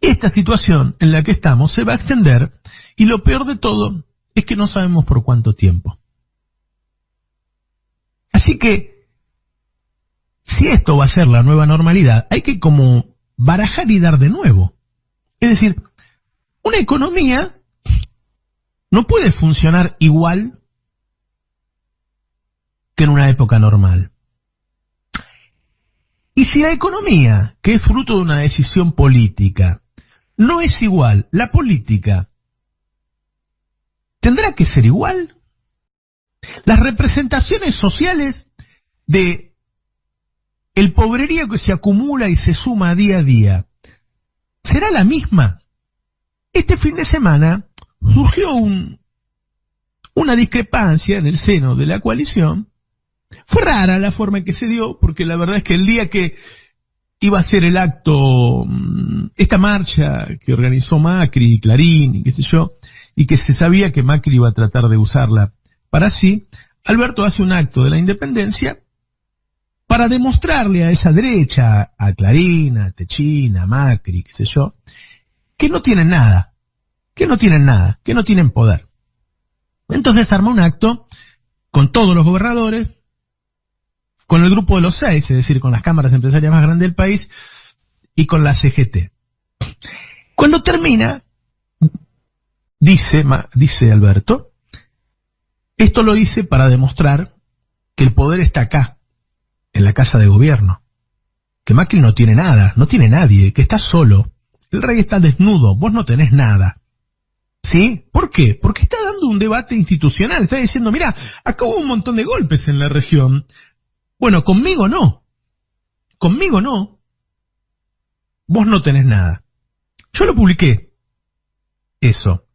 esta situación en la que estamos se va a extender y lo peor de todo es que no sabemos por cuánto tiempo. Así que, si esto va a ser la nueva normalidad, hay que como barajar y dar de nuevo. Es decir, una economía no puede funcionar igual que en una época normal. Y si la economía, que es fruto de una decisión política, no es igual, la política tendrá que ser igual. Las representaciones sociales de el pobrerío que se acumula y se suma día a día, ¿será la misma? Este fin de semana surgió una discrepancia en el seno de la coalición. Fue rara la forma en que se dio, porque la verdad es que el día que iba a ser el acto, esta marcha que organizó Macri y Clarín y qué sé yo, y que se sabía que Macri iba a tratar de usarla para sí, Alberto hace un acto de la independencia para demostrarle a esa derecha, a Clarín, a Techín, a Macri, qué sé yo, que no tienen nada, que no tienen poder. Entonces armó un acto con todos los gobernadores, con el grupo de los 6, es decir, con las cámaras empresarias más grandes del país, y con la CGT. Cuando termina, dice Alberto, esto lo hice para demostrar que el poder está acá, en la casa de gobierno, que Macri no tiene nada, no tiene nadie, que está solo, el rey está desnudo, vos no tenés nada. ¿Sí? ¿Por qué? Porque está dando un debate institucional, está diciendo, mira, acá hubo un montón de golpes en la región. Bueno, conmigo no, vos no tenés nada. Yo lo publiqué, eso.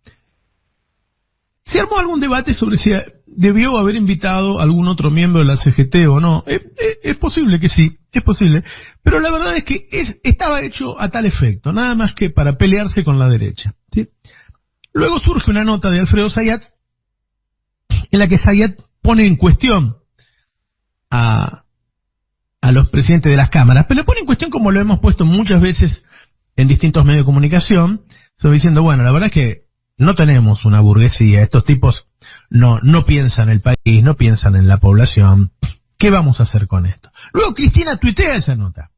¿Se armó algún debate sobre si debió haber invitado a algún otro miembro de la CGT o no? Es posible que sí, es posible. Pero la verdad es que estaba hecho a tal efecto, nada más que para pelearse con la derecha, ¿sí? Luego surge una nota de Alfredo Zayat, en la que Zayat pone en cuestión a los presidentes de las cámaras, pero lo pone en cuestión como lo hemos puesto muchas veces en distintos medios de comunicación, diciendo, bueno, la verdad es que no tenemos una burguesía, estos tipos no piensan en el país, no piensan en la población, ¿qué vamos a hacer con esto? Luego Cristina tuitea esa nota.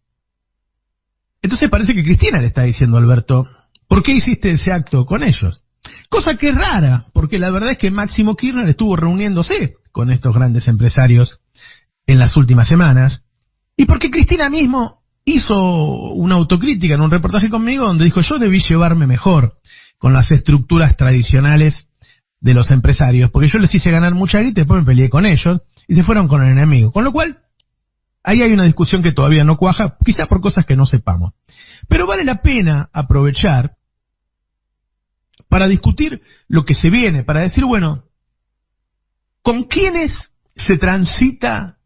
Entonces parece que Cristina le está diciendo a Alberto, ¿por qué hiciste ese acto con ellos? Cosa que es rara, porque la verdad es que Máximo Kirchner estuvo reuniéndose con estos grandes empresarios en las últimas semanas, y porque Cristina mismo hizo una autocrítica en un reportaje conmigo donde dijo, yo debí llevarme mejor con las estructuras tradicionales de los empresarios, porque yo les hice ganar mucha guita y después me peleé con ellos y se fueron con el enemigo. Con lo cual, ahí hay una discusión que todavía no cuaja, quizás por cosas que no sepamos. Pero vale la pena aprovechar para discutir lo que se viene, para decir, bueno, ¿con quiénes se transita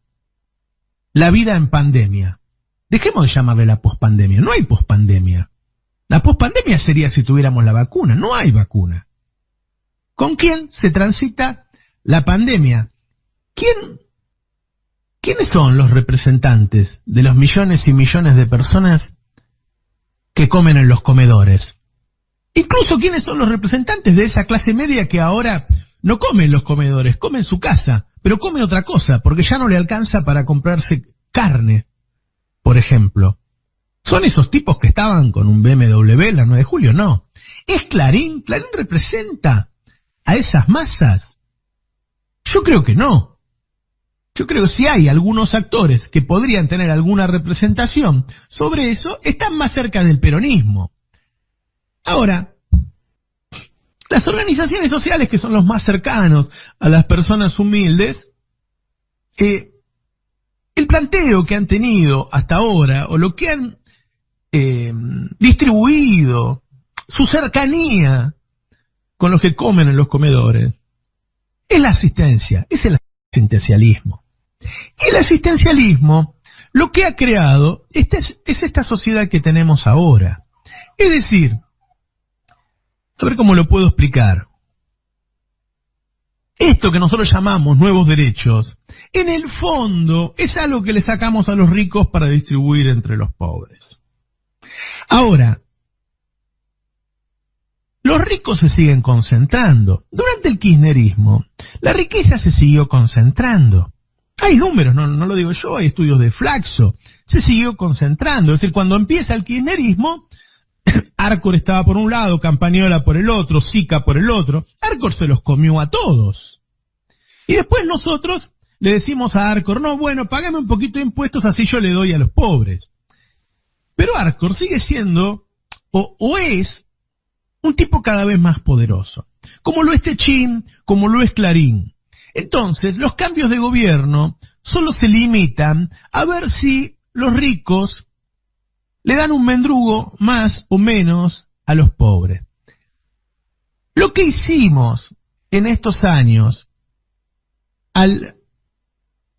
la vida en pandemia? Dejemos de llamarle la pospandemia, no hay pospandemia. La pospandemia sería si tuviéramos la vacuna, no hay vacuna. ¿Con quién se transita la pandemia? ¿Quiénes son los representantes de los millones y millones de personas que comen en los comedores? Incluso quiénes son los representantes de esa clase media que ahora no come en los comedores, come en su casa, pero come otra cosa, porque ya no le alcanza para comprarse carne, por ejemplo. ¿Son esos tipos que estaban con un BMW la 9 de julio? No. ¿Es Clarín? ¿Clarín representa a esas masas? Yo creo que no. Yo creo que si hay algunos actores que podrían tener alguna representación sobre eso, están más cerca del peronismo. Ahora, las organizaciones sociales que son los más cercanos a las personas humildes, el planteo que han tenido hasta ahora, o lo que han distribuido, su cercanía con los que comen en los comedores, es la asistencia, es el asistencialismo. Y el asistencialismo lo que ha creado es esta sociedad que tenemos ahora. Es decir, a ver cómo lo puedo explicar. Esto que nosotros llamamos nuevos derechos, en el fondo es algo que le sacamos a los ricos para distribuir entre los pobres. Ahora, los ricos se siguen concentrando. Durante el kirchnerismo, la riqueza se siguió concentrando. Hay números, no lo digo yo, hay estudios de Flaxo. Se siguió concentrando. Es decir, cuando empieza el kirchnerismo, Arcor estaba por un lado, Campañola por el otro, Sica por el otro. Arcor se los comió a todos. Y después nosotros le decimos a Arcor, no, bueno, págame un poquito de impuestos, así yo le doy a los pobres. Pero Arcor sigue siendo, o es, un tipo cada vez más poderoso. Como lo es Techín, como lo es Clarín. Entonces, los cambios de gobierno solo se limitan a ver si los ricos le dan un mendrugo más o menos a los pobres. Lo que hicimos en estos años, al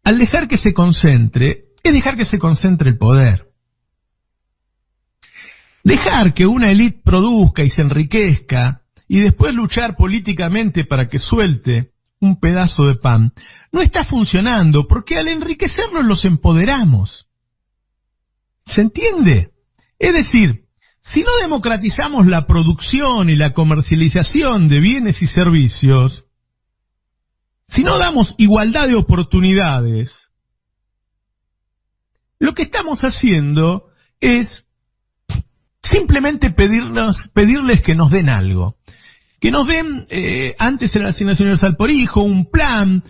dejar que se concentre, es dejar que se concentre el poder. Dejar que una élite produzca y se enriquezca y después luchar políticamente para que suelte un pedazo de pan, no está funcionando porque al enriquecerlos los empoderamos. ¿Se entiende? Es decir, si no democratizamos la producción y la comercialización de bienes y servicios, si no damos igualdad de oportunidades, lo que estamos haciendo es simplemente pedirles que nos den algo. Que nos den, antes era la asignación universal por hijo, un plan,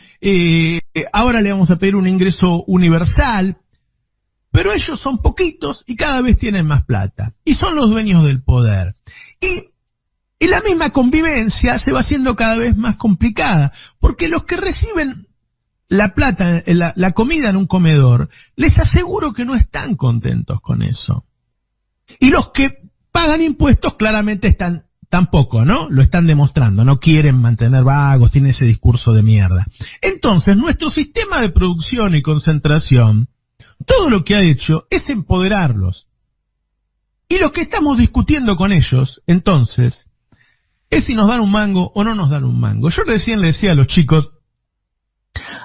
ahora le vamos a pedir un ingreso universal, pero ellos son poquitos y cada vez tienen más plata. Y son los dueños del poder. Y la misma convivencia se va haciendo cada vez más complicada, porque los que reciben la plata, la comida en un comedor, les aseguro que no están contentos con eso. Y los que pagan impuestos claramente están tampoco, ¿no? Lo están demostrando, no quieren mantener vagos, tienen ese discurso de mierda. Entonces, nuestro sistema de producción y concentración, todo lo que ha hecho es empoderarlos. Y lo que estamos discutiendo con ellos, entonces, es si nos dan un mango o no nos dan un mango. Yo recién le decía a los chicos,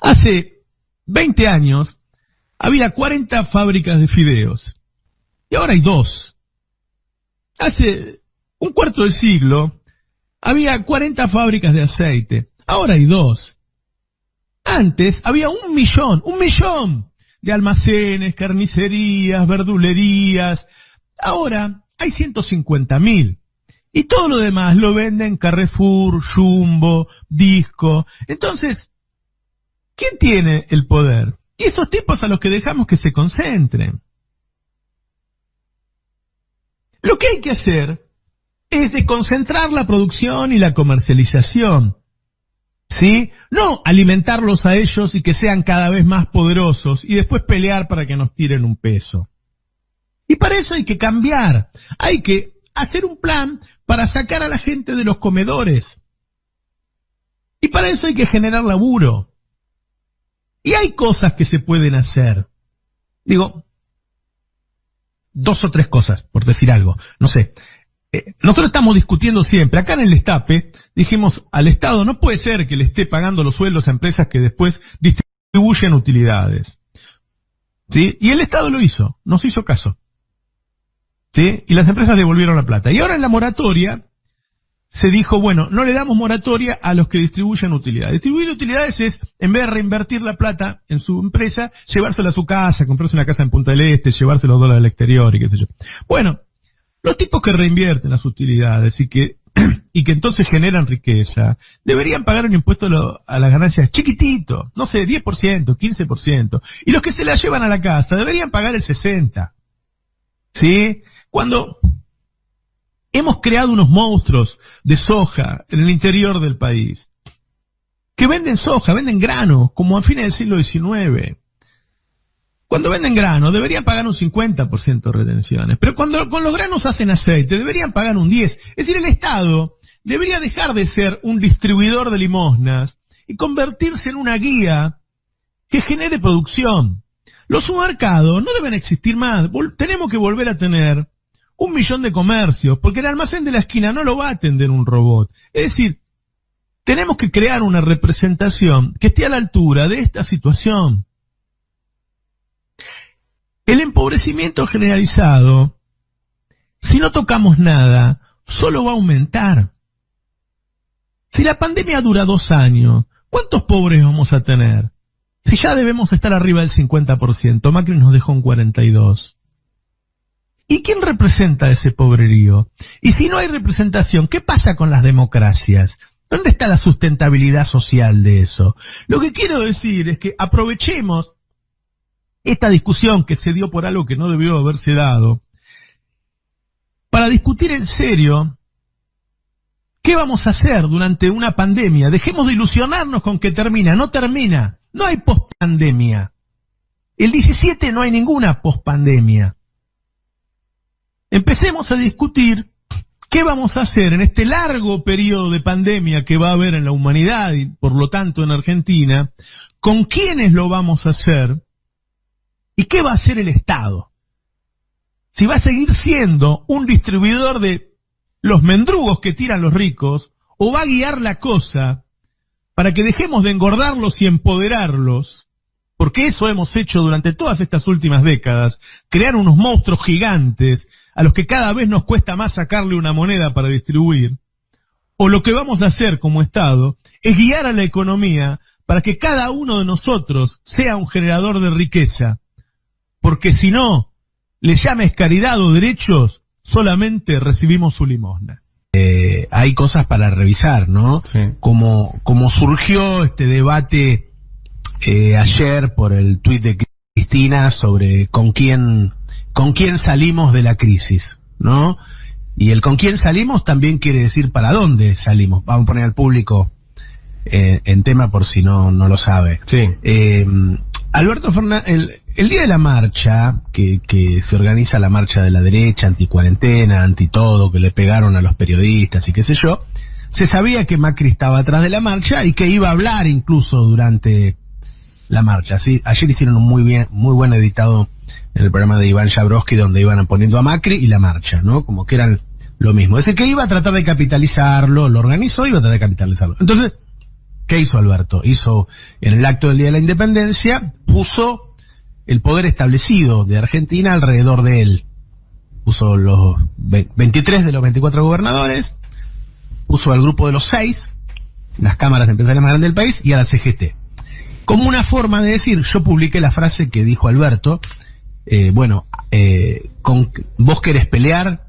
hace 20 años había 40 fábricas de fideos. Y ahora hay 2. Hace un cuarto de siglo había 40 fábricas de aceite. Ahora hay 2. Antes había 1 millón de almacenes, carnicerías, verdulerías. Ahora hay 150.000. Y todo lo demás lo venden Carrefour, Jumbo, Disco. Entonces, ¿quién tiene el poder? Y esos tipos a los que dejamos que se concentren. Lo que hay que hacer es desconcentrar la producción y la comercialización, ¿sí? No alimentarlos a ellos y que sean cada vez más poderosos y después pelear para que nos tiren un peso. Y para eso hay que cambiar, hay que hacer un plan para sacar a la gente de los comedores. Y para eso hay que generar laburo. Y hay cosas que se pueden hacer. Digo, 2 o 3 cosas, por decir algo. No sé. Nosotros estamos discutiendo siempre. Acá en el Destape dijimos al Estado no puede ser que le esté pagando los sueldos a empresas que después distribuyen utilidades. ¿Sí? Y el Estado lo hizo. Nos hizo caso. ¿Sí? Y las empresas devolvieron la plata. Y ahora en la moratoria se dijo, bueno, no le damos moratoria a los que distribuyen utilidades. Distribuir utilidades es, en vez de reinvertir la plata en su empresa, llevársela a su casa, comprarse una casa en Punta del Este, llevarse los dólares al exterior y qué sé yo. Bueno, los tipos que reinvierten las utilidades y que entonces generan riqueza, deberían pagar un impuesto a las ganancias chiquitito, no sé, 10%, 15%. Y los que se la llevan a la casa deberían pagar el 60%. ¿Sí? Cuando hemos creado unos monstruos de soja en el interior del país, que venden soja, venden grano, como a fines del siglo XIX. Cuando venden grano, deberían pagar un 50% de retenciones. Pero cuando con los granos hacen aceite, deberían pagar un 10%. Es decir, el Estado debería dejar de ser un distribuidor de limosnas y convertirse en una guía que genere producción. Los supermercados no deben existir más. Tenemos que volver a tener 1 millón de comercios, porque el almacén de la esquina no lo va a atender un robot. Es decir, tenemos que crear una representación que esté a la altura de esta situación. El empobrecimiento generalizado, si no tocamos nada, solo va a aumentar. Si la pandemia dura 2 años, ¿cuántos pobres vamos a tener? Si ya debemos estar arriba del 50%, Macri nos dejó un 42%. ¿Y quién representa ese pobrerío? Y si no hay representación, ¿qué pasa con las democracias? ¿Dónde está la sustentabilidad social de eso? Lo que quiero decir es que aprovechemos esta discusión que se dio por algo que no debió haberse dado, para discutir en serio qué vamos a hacer durante una pandemia. Dejemos de ilusionarnos con que termina, no termina, no hay pospandemia. El 17 no hay ninguna pospandemia. Empecemos a discutir qué vamos a hacer en este largo periodo de pandemia que va a haber en la humanidad y por lo tanto en Argentina, con quiénes lo vamos a hacer y qué va a hacer el Estado. Si va a seguir siendo un distribuidor de los mendrugos que tiran los ricos, o va a guiar la cosa para que dejemos de engordarlos y empoderarlos, porque eso hemos hecho durante todas estas últimas décadas, crear unos monstruos gigantes a los que cada vez nos cuesta más sacarle una moneda para distribuir. O lo que vamos a hacer como Estado es guiar a la economía para que cada uno de nosotros sea un generador de riqueza, porque si no, le llames caridad o derechos, solamente recibimos su limosna. Hay cosas para revisar, ¿no? Sí. Como surgió este debate ayer por el tuit de Cristina sobre con quién salimos de la crisis, ¿no? Y el con quién salimos también quiere decir para dónde salimos. Vamos a poner al público en tema por si no lo sabe. Sí. Alberto Fernández, el día de la marcha, que se organiza la marcha de la derecha, anti-cuarentena, anti-todo, que le pegaron a los periodistas y qué sé yo, se sabía que Macri estaba atrás de la marcha y que iba a hablar incluso durante la marcha. ¿Sí? Ayer hicieron un muy buen editado en el programa de Iván Jabrowski, donde iban poniendo a Macri y la marcha, ¿no? Como que eran lo mismo. Es decir, que iba a tratar de capitalizarlo, lo organizó y iba a tratar de capitalizarlo. Entonces, ¿qué hizo Alberto? Hizo, en el acto del Día de la Independencia, puso el poder establecido de Argentina alrededor de él. Puso los 23 de los 24 gobernadores, puso al grupo de los 6, las cámaras empresariales más grandes del país, y a la CGT. Como una forma de decir, yo publiqué la frase que dijo Alberto, vos querés pelear,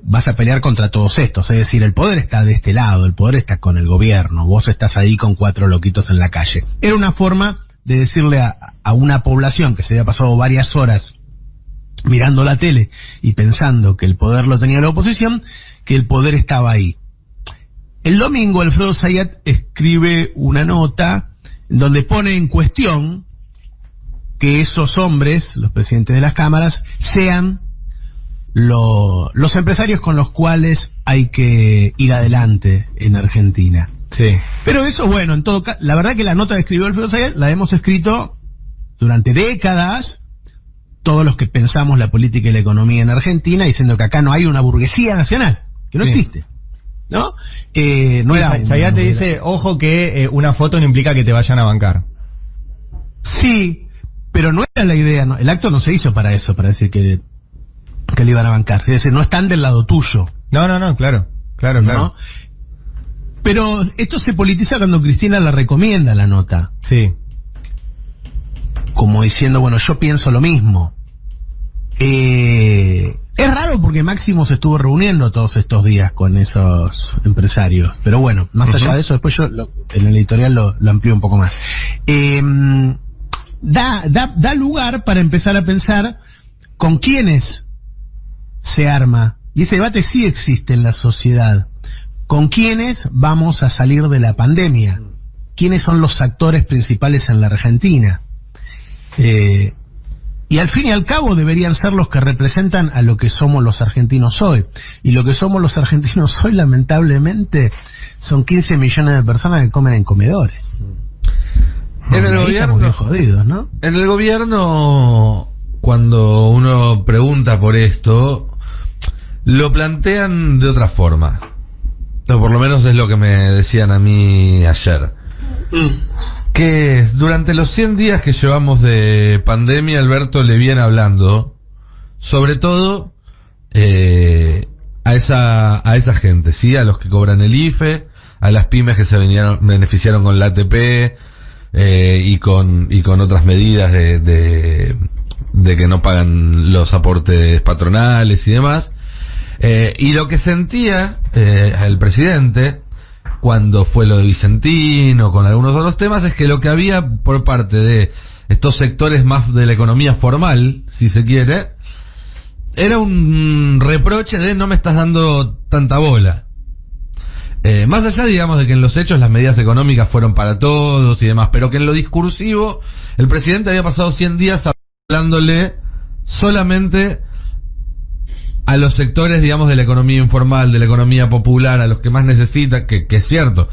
vas a pelear contra todos estos, es decir, el poder está de este lado, el poder está con el gobierno, vos estás ahí con 4 loquitos en la calle. Era una forma de decirle a una población que se había pasado varias horas mirando la tele y pensando que el poder lo tenía la oposición, que el poder estaba ahí. El domingo Alfredo Zayat escribe una nota donde pone en cuestión que esos hombres, los presidentes de las cámaras, sean los empresarios con los cuales hay que ir adelante en Argentina. Sí. Pero eso, bueno, en todo caso, la verdad que la nota que escribió Alfredo Zayat la hemos escrito durante décadas, todos los que pensamos la política y la economía en Argentina, diciendo que acá no hay una burguesía nacional, que no existe, ¿no? No era Zayat te dice, ojo que una foto no implica que te vayan a bancar. Sí, pero no era la idea, no, el acto no se hizo para eso, para decir que le iban a bancar, es decir, no están del lado tuyo. No, claro. ¿No? Pero esto se politiza cuando Cristina la recomienda la nota. Sí. Como diciendo, bueno, yo pienso lo mismo. Es raro porque Máximo se estuvo reuniendo todos estos días con esos empresarios. Pero bueno, más allá de eso, después yo en el editorial lo amplío un poco más. Da lugar para empezar a pensar con quiénes se arma. Y ese debate sí existe en la sociedad. ¿Con quiénes vamos a salir de la pandemia? ¿Quiénes son los actores principales en la Argentina? Y al fin y al cabo deberían ser los que representan a lo que somos los argentinos hoy. Y lo que somos los argentinos hoy, lamentablemente, son 15 millones de personas que comen en comedores. En el gobierno, jodidos, ¿no? En el gobierno, cuando uno pregunta por esto, lo plantean de otra forma. O por lo menos es lo que me decían a mí ayer. Que durante los 100 días que llevamos de pandemia, Alberto le viene hablando, sobre todo, a esa gente, ¿sí? A los que cobran el IFE, a las pymes que se beneficiaron con la ATP y con otras medidas de que no pagan los aportes patronales y demás. Y lo que sentía el presidente cuando fue lo de Vicentino, con algunos otros temas, es que lo que había por parte de estos sectores más de la economía formal, si se quiere, era un reproche de no me estás dando tanta bola. Más allá, digamos, de que en los hechos las medidas económicas fueron para todos y demás, pero que en lo discursivo el presidente había pasado 100 días hablándole solamente a los sectores, digamos, de la economía informal, de la economía popular, a los que más necesitan, que es cierto,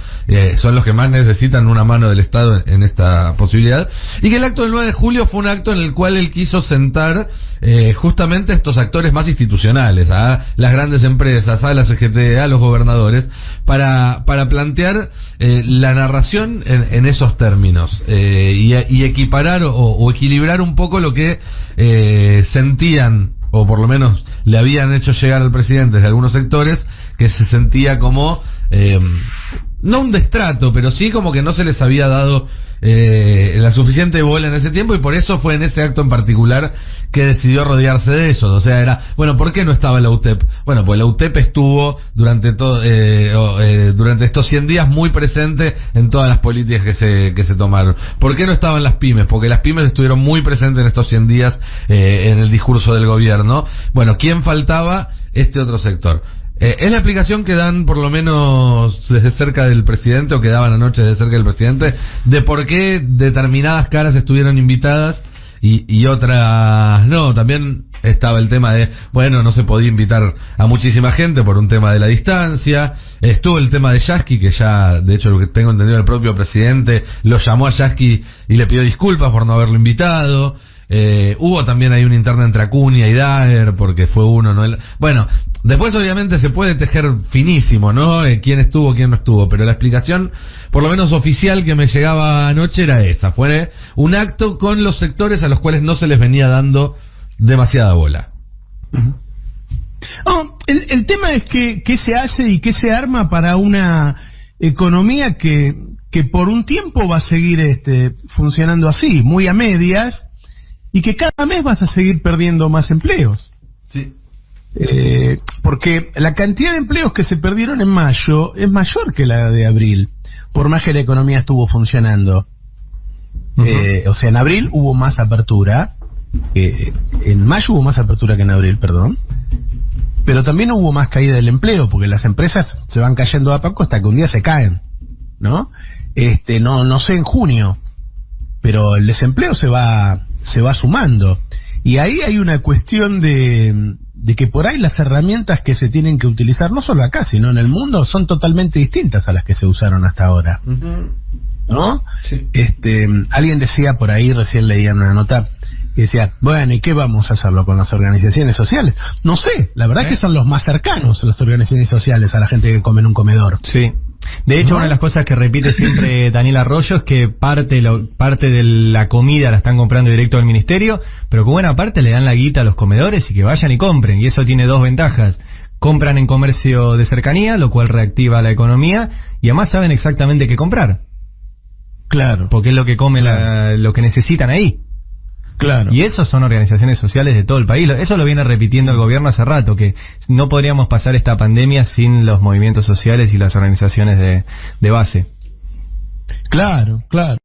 son los que más necesitan una mano del Estado en esta posibilidad, y que el acto del 9 de julio fue un acto en el cual él quiso sentar justamente a estos actores más institucionales, a las grandes empresas, a la CGT, a los gobernadores, para plantear la narración en esos términos, y equiparar o equilibrar un poco lo que sentían, o por lo menos le habían hecho llegar al presidente de algunos sectores, que se sentía como, no un destrato, pero sí como que no se les había dado la suficiente bola en ese tiempo, y por eso fue en ese acto en particular que decidió rodearse de eso. O sea, era, bueno, ¿por qué no estaba la UTEP? Bueno, pues la UTEP estuvo durante estos 100 días muy presente en todas las políticas que se tomaron. ¿Por qué no estaban las pymes? Porque las pymes estuvieron muy presentes en estos 100 días en el discurso del gobierno. Bueno, ¿quién faltaba? Este otro sector. Es la explicación que dan, por lo menos desde cerca del presidente, o que daban anoche desde cerca del presidente, de por qué determinadas caras estuvieron invitadas y otras no. También estaba el tema de, bueno, no se podía invitar a muchísima gente por un tema de la distancia. Estuvo el tema de Yasky, que ya, de hecho, lo que tengo entendido, el propio presidente lo llamó a Yasky y le pidió disculpas por no haberlo invitado. Hubo también ahí una interna entre Acuña y Daer, porque fue uno, ¿no? Bueno, después obviamente se puede tejer finísimo, ¿no? Quién estuvo, quién no estuvo, pero la explicación, por lo menos oficial, que me llegaba anoche era esa. Fue un acto con los sectores a los cuales no se les venía dando demasiada bola. Oh, el tema es que qué se hace y qué se arma para una economía que por un tiempo va a seguir funcionando así, muy a medias, y que cada mes vas a seguir perdiendo más empleos. Sí. Porque la cantidad de empleos que se perdieron en mayo es mayor que la de abril, por más que la economía estuvo funcionando. O sea, en abril hubo más apertura, en mayo hubo más apertura que en abril, perdón, pero también hubo más caída del empleo, porque las empresas se van cayendo a poco hasta que un día se caen, ¿no? No sé en junio, pero el desempleo se va sumando. Y ahí hay una cuestión de que por ahí las herramientas que se tienen que utilizar, no solo acá, sino en el mundo, son totalmente distintas a las que se usaron hasta ahora. ¿No? Sí. Alguien decía por ahí, recién leía una nota, que decía, bueno, ¿y qué vamos a hacerlo con las organizaciones sociales? No sé, la verdad que son los más cercanos, las organizaciones sociales, a la gente que come en un comedor. Sí. De hecho, una de las cosas que repite siempre Daniel Arroyo es que parte de la comida la están comprando directo del ministerio, pero que buena parte le dan la guita a los comedores y que vayan y compren. Y eso tiene dos ventajas. Compran en comercio de cercanía, lo cual reactiva la economía, y además saben exactamente qué comprar. Claro. Porque es lo que come, lo que necesitan ahí. Claro. Y eso son organizaciones sociales de todo el país. Eso lo viene repitiendo el gobierno hace rato, que no podríamos pasar esta pandemia sin los movimientos sociales y las organizaciones de base. Claro, claro.